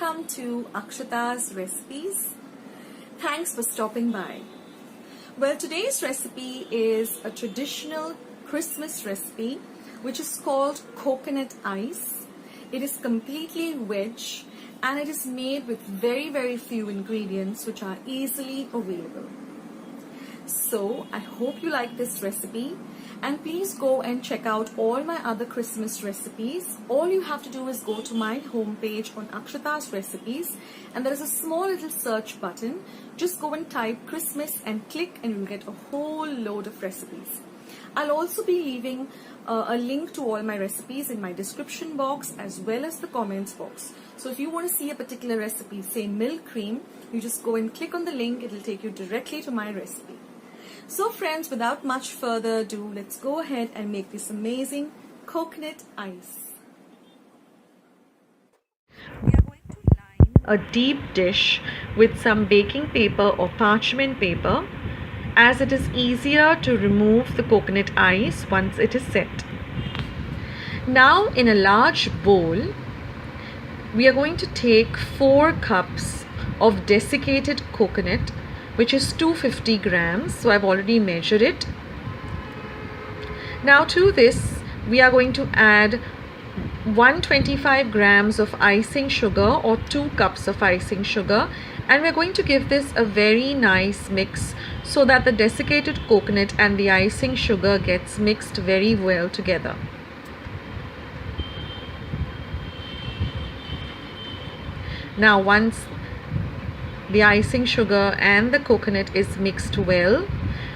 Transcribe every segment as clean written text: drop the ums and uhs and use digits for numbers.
Welcome to Akshata's Recipes. Thanks for stopping by. Well, today's recipe is a traditional Christmas recipe which is called coconut ice. It is completely veg and it is made with very few ingredients which are easily available. So I hope you like this recipe, and please go and check out all my other Christmas recipes. All you have to do is go to my homepage on Akshata's Recipes, and there is a small little search button. Just go and type Christmas and click, and you'll get a whole load of recipes. I'll also be leaving a link to all my recipes in my description box as well as the comments box. So if you want to see a particular recipe, say milk cream, you just go and click on the link. It'll take you directly to my recipe. So friends, without much further ado, let's go ahead and make this amazing coconut ice. We are going to line a deep dish with some baking paper or parchment paper, as it is easier to remove the coconut ice once it is set. Now in a large bowl, we are going to take 4 cups of desiccated coconut, which is 250 grams. So I've already measured it. Now to this, we are going to add 125 grams of icing sugar or 2 cups of icing sugar, and we're going to give this a very nice mix so that the desiccated coconut and the icing sugar gets mixed very well together. Now once the icing sugar and the coconut is mixed well,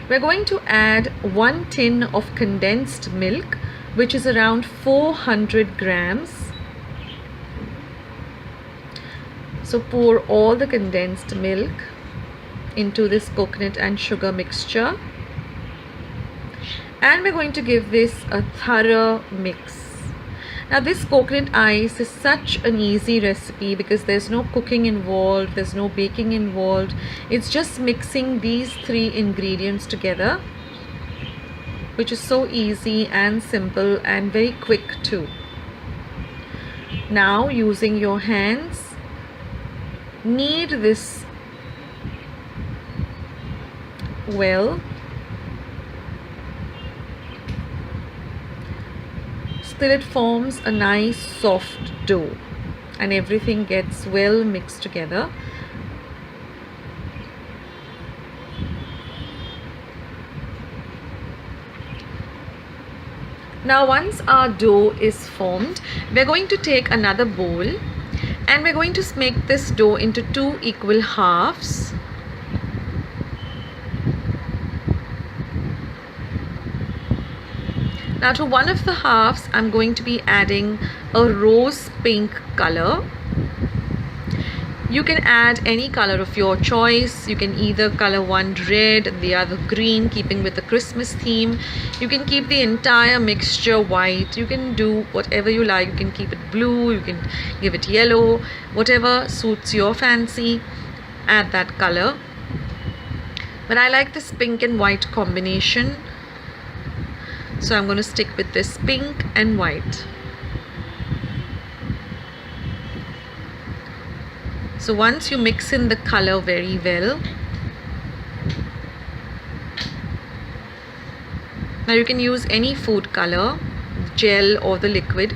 we're going to add 1 tin of condensed milk, which is around 400 grams. So pour all the condensed milk into this coconut and sugar mixture, and we're going to give this a thorough mix. Now this coconut ice is such an easy recipe because there's no cooking involved, there's no baking involved. It's just mixing these 3 ingredients together, which is so easy and simple and very quick too. Now using your hands, knead this well till it forms a nice soft dough and everything gets well mixed together. Now once our dough is formed, we're going to take another bowl and we're going to make this dough into 2 equal halves. Now to one of the halves, I'm going to be adding a rose pink color. You can add any color of your choice. You can either color one red, the other green, keeping with the Christmas theme. You can keep the entire mixture white. You can do whatever you like. You can keep it blue, you can give it yellow, whatever suits your fancy. Add that color. But I like this pink and white combination, so I'm going to stick with this pink and white. So once you mix in the color very well, now you can use any food color, gel or the liquid.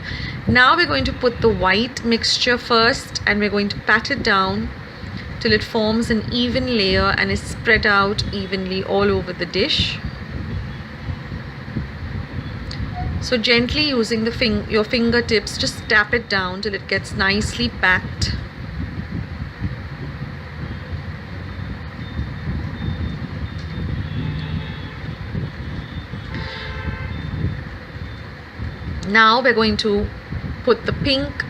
Now we're going to put the white mixture first and we're going to pat it down till it forms an even layer and is spread out evenly all over the dish. So gently using your fingertips, just tap it down till it gets nicely packed. Now we're going to put the pink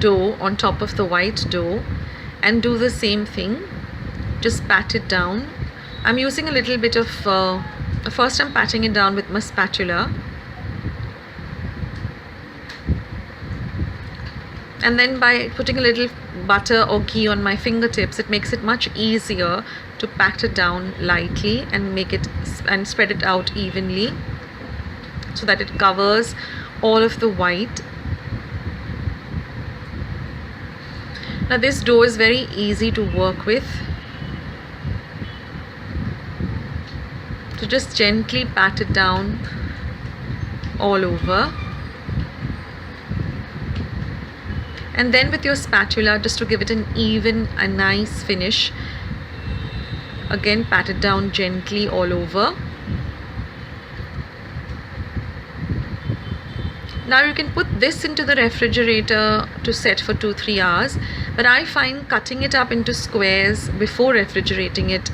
dough on top of the white dough and do the same thing. Just pat it down. I'm using a little bit of, first I'm patting it down with my spatula. And then by putting a little butter or ghee on my fingertips, it makes it much easier to pat it down lightly and make it and spread it out evenly so that it covers all of the white. Now this dough is very easy to work with. So just gently pat it down all over. And then with your spatula, just to give it an even, a nice finish, again pat it down gently all over. Now you can put this into the refrigerator to set for 2-3 hours, but I find cutting it up into squares before refrigerating it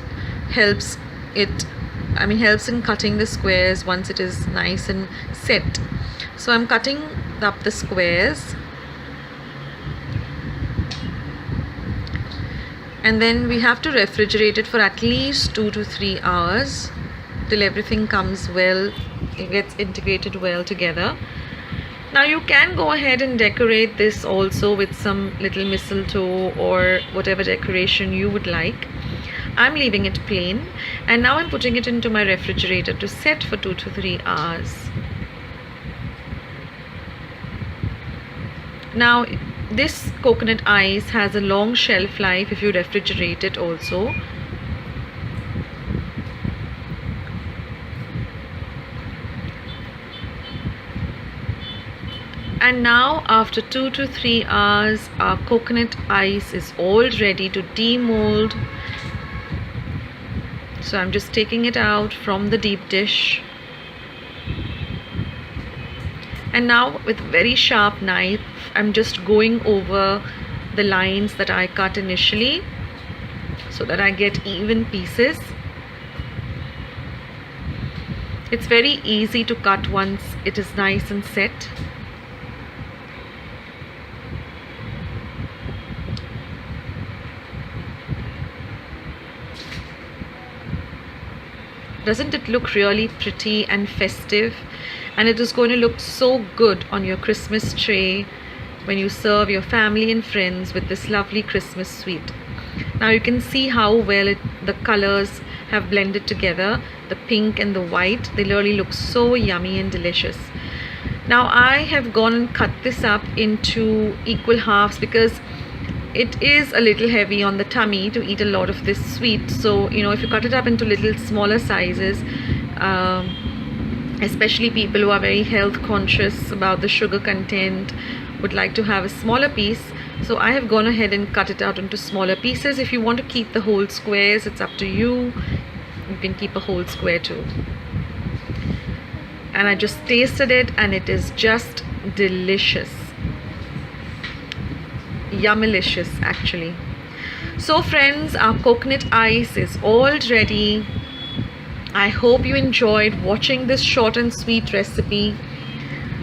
helps in cutting the squares once it is nice and set. So I'm cutting up the squares, and then we have to refrigerate it for at least 2 to 3 hours till everything comes well, it gets integrated well together. Now you can go ahead and decorate this also with some little mistletoe or whatever decoration you would like. I'm leaving it plain, and now I'm putting it into my refrigerator to set for 2 to 3 hours. Now this coconut ice has a long shelf life if you refrigerate it also. And now after 2 to 3 hours, our coconut ice is all ready to demold. So I'm just taking it out from the deep dish. And now with a very sharp knife, I'm just going over the lines that I cut initially so that I get even pieces. It's very easy to cut once it is nice and set. Doesn't it look really pretty and festive? And it is going to look so good on your Christmas tray when you serve your family and friends with this lovely Christmas sweet. Now you can see how well the colors have blended together, the pink and the white. They really look so yummy and delicious. Now I have gone and cut this up into equal halves because it is a little heavy on the tummy to eat a lot of this sweet. So if you cut it up into little smaller sizes, especially people who are very health conscious about the sugar content, would like to have a smaller piece. So I have gone ahead and cut it out into smaller pieces. If you want to keep the whole squares, it's up to you. You can keep a whole square too. And I just tasted it and it is just delicious. Yummilicious actually. So friends, our coconut ice is all ready. I hope you enjoyed watching this short and sweet recipe.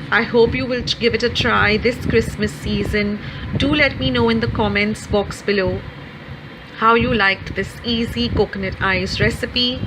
I hope you will give it a try this Christmas season. Do let me know in the comments box below how you liked this easy coconut ice recipe.